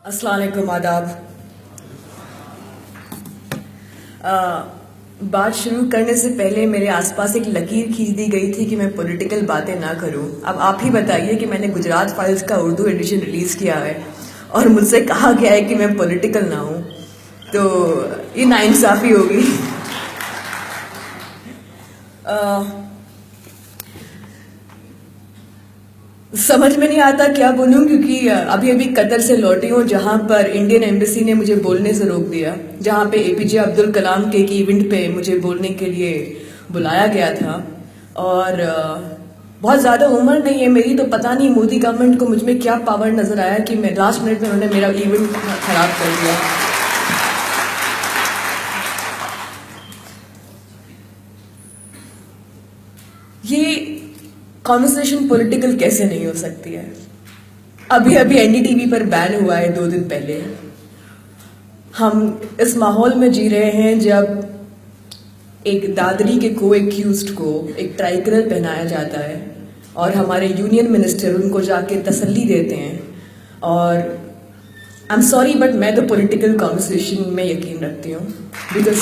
अस्सलाम वालेकुम, आदाब। बात शुरू करने से पहले मेरे आसपास एक लकीर खींच दी गई थी कि मैं पॉलिटिकल बातें ना करूं। अब आप ही बताइए कि मैंने गुजरात फाइल्स का उर्दू एडिशन रिलीज़ किया है और मुझसे कहा गया है कि मैं पॉलिटिकल ना हूं, तो ये नाइंसाफ़ी होगी। समझ में नहीं आता क्या बोलूं, क्योंकि अभी अभी कतर से लौटी हूँ जहाँ पर इंडियन एम्बेसी ने मुझे बोलने से रोक दिया, जहाँ पे एपीजे अब्दुल कलाम के एक इवेंट पे मुझे बोलने के लिए बुलाया गया था। और बहुत ज़्यादा उम्र नहीं है मेरी, तो पता नहीं मोदी गवर्नमेंट को मुझ में क्या पावर नज़र आया कि मैं लास्ट मिनट में उन्होंने मेरा इवेंट खराब कर दिया। ये कॉन्वर्सेशन पॉलिटिकल कैसे नहीं हो सकती है? अभी अभी एनडीटीवी पर बैन हुआ है 2 दिन पहले। हम इस माहौल में जी रहे हैं जब एक दादरी के को एक्यूज्ड को एक ट्राइकलर पहनाया जाता है और हमारे यूनियन मिनिस्टर उनको जाके तसल्ली देते हैं। और आई एम सॉरी बट मैं तो पॉलिटिकल कॉन्वर्सेशन में यकीन रखती हूँ, बिकॉज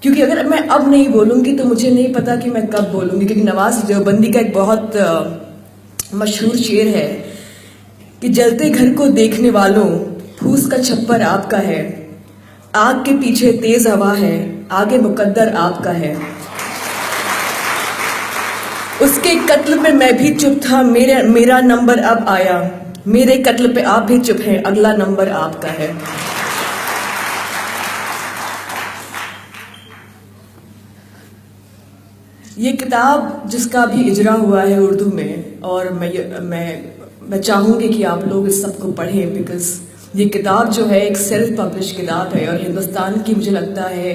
क्योंकि अगर मैं अब नहीं बोलूँगी तो मुझे नहीं पता कि मैं कब बोलूँगी, क्योंकि नवाज देवबंदी का एक बहुत मशहूर शेर है कि जलते घर को देखने वालों फूस का छप्पर आपका है, आग के पीछे तेज हवा है, आगे मुकद्दर आपका है। उसके कत्ल में मैं भी चुप था, मेरा नंबर अब आया, मेरे कत्ल पे आप भी चुप हैं, अगला नंबर आपका है। ये किताब जिसका भी इजरा हुआ है उर्दू में, और मैं चाहूँगी कि आप लोग इस सब को पढ़ें, बिकॉज ये किताब जो है एक सेल्फ पब्लिश किताब है और हिंदुस्तान की मुझे लगता है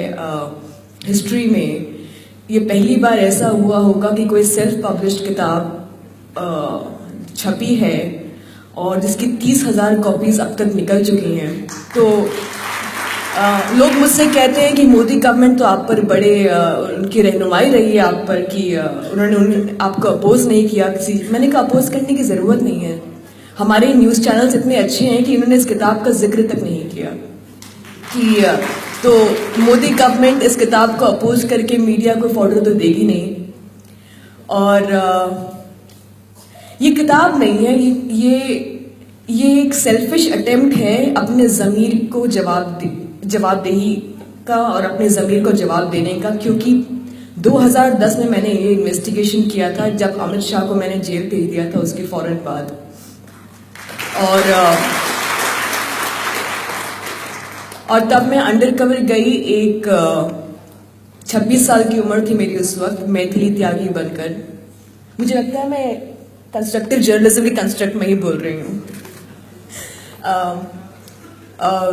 हिस्ट्री में ये पहली बार ऐसा हुआ होगा कि कोई सेल्फ पब्लिश्ड किताब छपी है और जिसकी 30,000 कॉपीज अब तक निकल चुकी हैं। तो लोग मुझसे कहते हैं कि मोदी गवर्नमेंट तो आप पर बड़े उनकी रहनुमाई रही है आप पर, कि उन्होंने आपको अपोज नहीं किया किसी। मैंने कहा अपोज करने की ज़रूरत नहीं है, हमारे न्यूज़ चैनल्स इतने अच्छे हैं कि इन्होंने इस किताब का जिक्र तक नहीं किया कि तो मोदी गवर्नमेंट इस किताब को अपोज करके मीडिया को फॉर्डर तो देगी नहीं। और ये किताब नहीं है, ये एक सेल्फिश अटेम्प्ट है अपने ज़मीर को जवाबदेही का और अपने ज़मीर को जवाब देने का, क्योंकि 2010 में मैंने ये इन्वेस्टिगेशन किया था जब अमित शाह को मैंने जेल भेज दिया था उसके फौरन बाद। और तब मैं अंडर कवर गई, एक 26 साल की उम्र थी मेरी उस वक्त, मैथिली त्यागी बनकर। मुझे लगता है मैं कंस्ट्रक्टिव जर्नलिज्म के कंस्ट्रक्ट में ही बोल रही हूँ।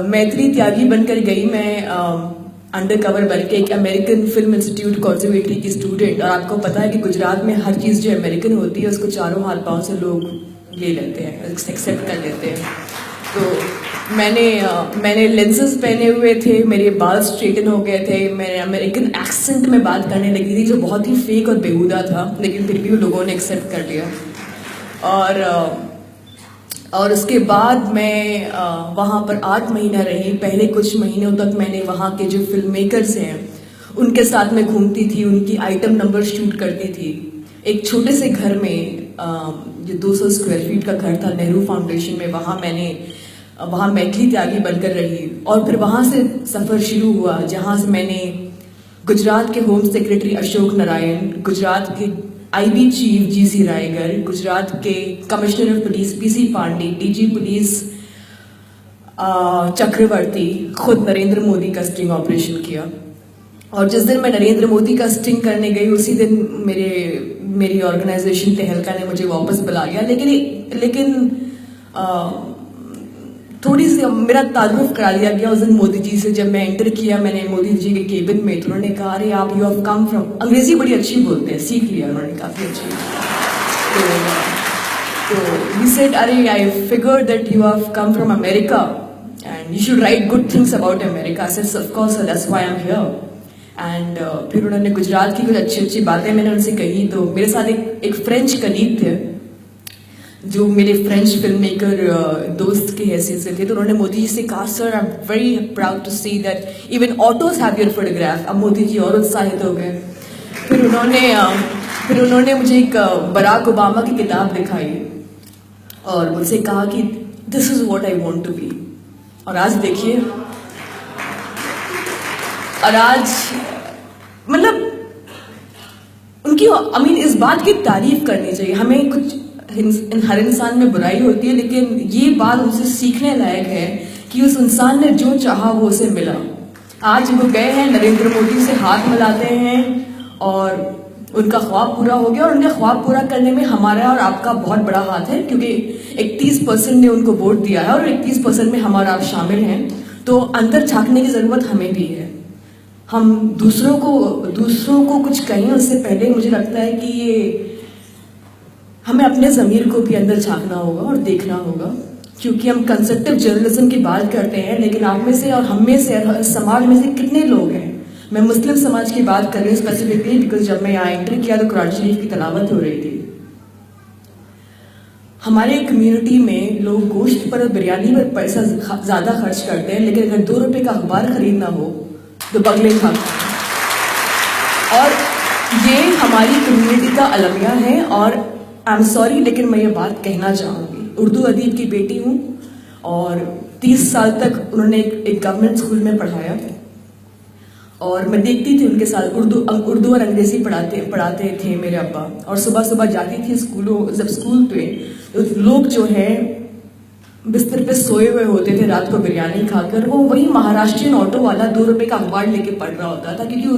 मैथिली त्यागी बनकर गई मैं अंडर कवर बन के एक अमेरिकन फिल्म इंस्टीट्यूट कॉन्जर्वेटरी की स्टूडेंट। और आपको पता है कि गुजरात में हर चीज़ जो अमेरिकन होती है उसको चारों हाथ पाँव से लोग ले लेते हैं, एक्सेप्ट कर लेते हैं। तो मैंने लेंसेज पहने हुए थे, मेरे बाल स्ट्रेटन हो गए थे, मैं अमेरिकन एक्सेंट में बात करने लगी थी जो बहुत ही फेक और बेहुदा था, लेकिन फिर भी लोगों ने एक्सेप्ट कर लिया। और उसके बाद मैं वहाँ पर 8 महीना रही। पहले कुछ महीनों तक मैंने वहाँ के जो फिल्म मेकर्स हैं उनके साथ में घूमती थी, उनकी आइटम नंबर शूट करती थी। एक छोटे से घर में जो 200 स्क्वायर फीट का घर था नेहरू फाउंडेशन में, वहाँ मैथिली त्यागी बनकर रही। और फिर वहाँ से सफ़र शुरू हुआ जहाँ से मैंने गुजरात के होम सेक्रेटरी अशोक नारायण, गुजरात के IB chief GC Raigar, Gujarat के commissioner of police PC Pandey, DG police Chakravarti, खुद नरेंद्र मोदी का स्टिंग ऑपरेशन किया। और जिस दिन मैं नरेंद्र मोदी का स्टिंग करने गई उसी दिन मेरी ऑर्गेनाइजेशन तहलका ने मुझे वापस बुला लिया। लेकिन थोड़ी सी मेरा तारुफ करा दिया गया उस दिन मोदी जी से। जब मैं एंटर किया मैंने मोदी जी के केबिन में, तो उन्होंने कहा अरे आप यू हैव कम फ्रॉम, अंग्रेजी बड़ी अच्छी बोलते हैं, सीख लिया उन्होंने काफ़ी अच्छी। तो ही सेड अरे I figured that you have come from America and you should write good things about America. I said of course that's why I am here. And फिर उन्होंने गुजरात की कुछ अच्छी अच्छी बातें मैंने उनसे कही। तो मेरे साथ एक फ्रेंच कलीग थे जो मेरे फ्रेंच फिल्म मेकर दोस्त की हैसियत से थे। तो उन्होंने मोदी जी से कहा, sir I am very proud to see that even autos have your photograph. अब मोदी जी और उत्साहित हो गए। फिर उन्होंने मुझे एक बराक ओबामा की किताब दिखाई और मुझसे कहा कि this is what I want to be. और आज देखिए, और आज मतलब उनकी इस बात की तारीफ करनी चाहिए। हमें कुछ हर इंसान में बुराई होती है, लेकिन ये बात उनसे सीखने लायक है कि उस इंसान ने जो चाहा वो उसे मिला। आज वो गए हैं, नरेंद्र मोदी से हाथ मिलाते हैं और उनका ख्वाब पूरा हो गया। और उनके ख्वाब पूरा करने में हमारा और आपका बहुत बड़ा हाथ है, क्योंकि 31% ने उनको वोट दिया है और 31% में हमारा आप शामिल हैं। तो अंदर झांकने की जरूरत हमें भी है। हम दूसरों को कुछ कहें उससे पहले मुझे लगता है कि ये हमें अपने ज़मीर को भी अंदर झांकना होगा और देखना होगा, क्योंकि हम कंस्ट्रक्टिव जर्नलिज्म की बात करते हैं, लेकिन आप में से और हम में से समाज में से कितने लोग हैं, मैं मुस्लिम समाज की बात कर रही हूँ स्पेसिफिकली, बिकॉज जब मैं यहाँ एंट्री किया तो कुरान शरीफ की तलावत हो रही थी। हमारे कम्युनिटी में लोग गोश्त पर और बिरयानी पर पैसा ज़्यादा खर्च करते हैं, लेकिन अगर 2 रुपये का अखबार खरीदना हो तो बगले खा। और ये हमारी कम्युनिटी का अलमिया है। और आई एम सॉरी, लेकिन मैं ये बात कहना चाहूँगी। उर्दू अदीब की बेटी हूँ और 30 साल तक उन्होंने एक गवर्नमेंट स्कूल में पढ़ाया और मैं देखती थी उनके साथ उर्दू और अंग्रेजी पढ़ाते थे मेरे अब्बा। और सुबह सुबह जाती थी जब स्कूल पे तो लोग जो है बिस्तर पे सोए हुए होते थे रात को बिरयानी खाकर। वो वही महाराष्ट्रियन ऑटो वाला 2 रुपये का अखबार लेके पढ़ रहा होता था, क्योंकि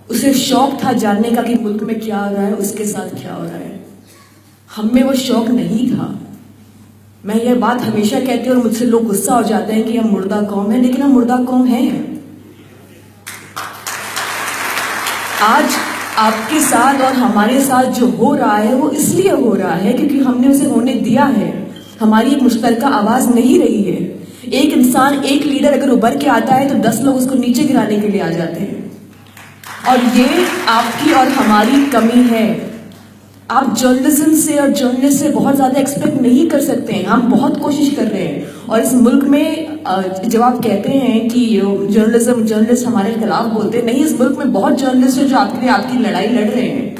उसे शौक था जानने का कि मुल्क में क्या हो रहा है, उसके साथ क्या हो रहा है। हम में वो शौक नहीं था। मैं ये बात हमेशा कहती हूँ और मुझसे लोग गुस्सा हो जाते हैं कि हम मुर्दा कौम है, लेकिन हम मुर्दा कौम हैं। आज आपके साथ और हमारे साथ जो हो रहा है वो इसलिए हो रहा है क्योंकि हमने उसे होने दिया है। हमारी एक मुश्तरका आवाज नहीं रही है। एक इंसान, एक लीडर अगर उभर के आता है तो 10 लोग उसको नीचे गिराने के लिए आ जाते हैं। और ये आपकी और हमारी कमी है। आप जर्नलिज्म से और जर्नलिस्ट से बहुत ज्यादा एक्सपेक्ट नहीं कर सकते हैं। हम बहुत कोशिश कर रहे हैं और इस मुल्क में जब आप कहते हैं कि जर्नलिस्ट हमारे खिलाफ बोलते हैं, नहीं, इस मुल्क में बहुत जर्नलिस्ट है जो आपके लिए आपकी लड़ाई लड़ रहे हैं,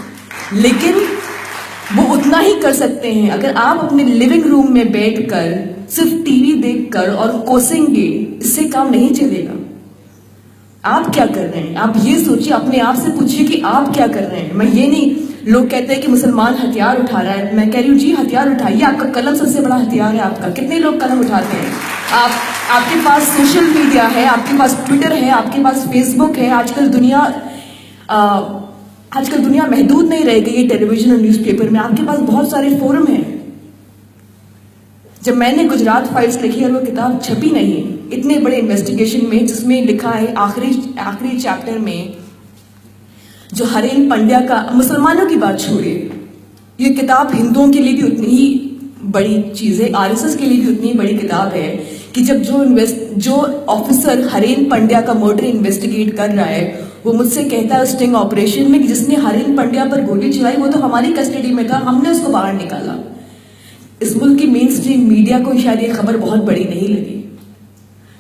लेकिन वो उतना ही कर सकते हैं। अगर आप अपने लिविंग रूम में बैठकर सिर्फ टीवी देखकर और कोसेंगे, इससे काम नहीं चलेगा। आप क्या कर रहे हैं? आप ये सोचिए, अपने आप से पूछिए कि आप क्या कर रहे हैं। मैं ये नहीं, लोग कहते हैं कि मुसलमान हथियार उठा रहा है, मैं कह रही हूँ जी हथियार उठाइए। आपका कलम सबसे बड़ा हथियार है आपका। कितने लोग कलम उठाते हैं? आपके पास सोशल मीडिया है, आपके पास ट्विटर है, आपके पास फेसबुक है। आजकल दुनिया महदूद नहीं रह गई है टेलीविजन और न्यूज़पेपर में। आपके पास बहुत सारे फोरम हैं। जब मैंने गुजरात फाइल्स लिखी और वो किताब छपी नहीं इतने बड़े इन्वेस्टिगेशन में, जिसमें लिखा है आखिरी चैप्टर में जो हरेन पंड्या का, मुसलमानों की बात छोड़िए, ये किताब हिंदुओं के लिए भी उतनी ही बड़ी चीज है, आरएसएस के लिए भी उतनी ही बड़ी किताब है कि जब जो ऑफिसर हरेन पंड्या का मर्डर इन्वेस्टिगेट कर रहा है, वो मुझसे कहता है स्टिंग ऑपरेशन में कि जिसने हरेन पंड्या पर गोली चलाई वो तो हमारी कस्टडी में था, हमने उसको बाहर निकाला। इस मुल्क की मेन स्ट्रीम मीडिया को शायद ये खबर बहुत बड़ी नहीं लगी।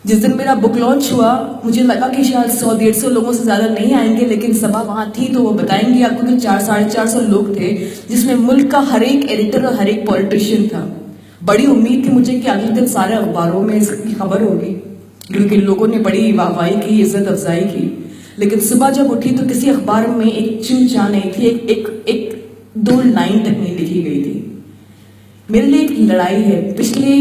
जिस दिन मेरा बुक लॉन्च हुआ मुझे लगा कि शायद 100-150 लोगों से ज्यादा नहीं आएंगे, लेकिन सभा वहां थी तो वो बताएंगे आपको कि 400-450 लोग थे, जिसमें मुल्क का हर एक एडिटर और हर एक पॉलिटिशियन था। बड़ी उम्मीद थी मुझे कि अगले दिन सारे अखबारों में इसकी खबर होगी, क्योंकि लोगों ने बड़ी वाहवाही की, इज्जत अफजाई की। लेकिन सुबह जब उठी तो किसी अखबार में एक चिमचा नहीं थी, एक 2 लाइन तक नहीं लिखी गई थी। मेरे लिए एक लड़ाई है। पिछले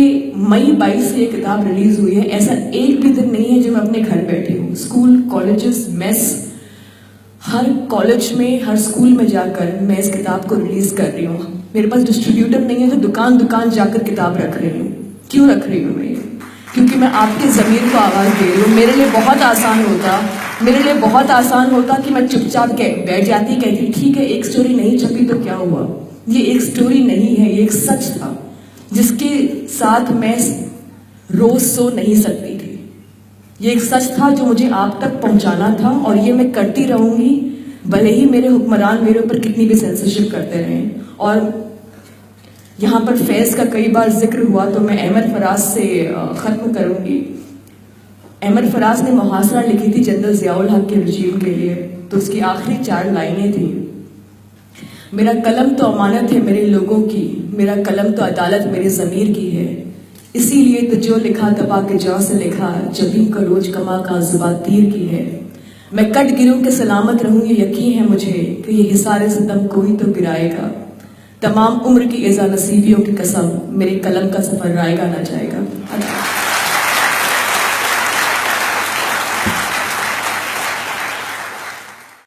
मई 22 से ये किताब रिलीज हुई है। ऐसा एक भी दिन नहीं है जो मैं अपने घर बैठी हूँ। स्कूल, कॉलेजेस, मेस, हर कॉलेज में, हर स्कूल में जाकर मैं इस किताब को रिलीज कर रही हूँ। मेरे पास डिस्ट्रीब्यूटर नहीं है तो दुकान दुकान जाकर किताब रख रही हूँ। क्यों रख रही हूँ मैं? क्योंकि मैं आपके ज़मीर को आवाज़ दे रही हूँ। मेरे लिए बहुत आसान होता कि मैं चुपचाप बैठ जाती, कहती ठीक है एक स्टोरी नहीं छपी तो क्या हुआ। ये एक स्टोरी नहीं है, ये एक सच था जिसके साथ मैं रोज सो नहीं सकती थी। ये एक सच था जो मुझे आप तक पहुंचाना था, और ये मैं करती रहूंगी, भले ही मेरे हुक्मरान मेरे ऊपर कितनी भी सेंसरशिप करते रहें। और यहाँ पर फैज़ का कई बार जिक्र हुआ, तो मैं अहमद फराज से ख़त्म करूंगी। अहमद फराज ने मुहासरा लिखी थी जनरल ज़ियाउल हक के रजीम के लिए, तो उसकी आखिरी 4 लाइनें थी, मेरा कलम तो अमानत है मेरे लोगों की, मेरा कलम तो अदालत मेरे ज़मीर की है, इसीलिए तो जो लिखा दबा के जौ से लिखा, जबी का रोज कमा का जुबा तीर की है। मैं कट गिरूं के सलामत रहूं, ये यकीन है मुझे कि ये हिसारे सितम कोई तो गिराएगा। तमाम उम्र की एज़ा नसीबियों की कसम, मेरे कलम का सफ़र रायगा ना जाएगा।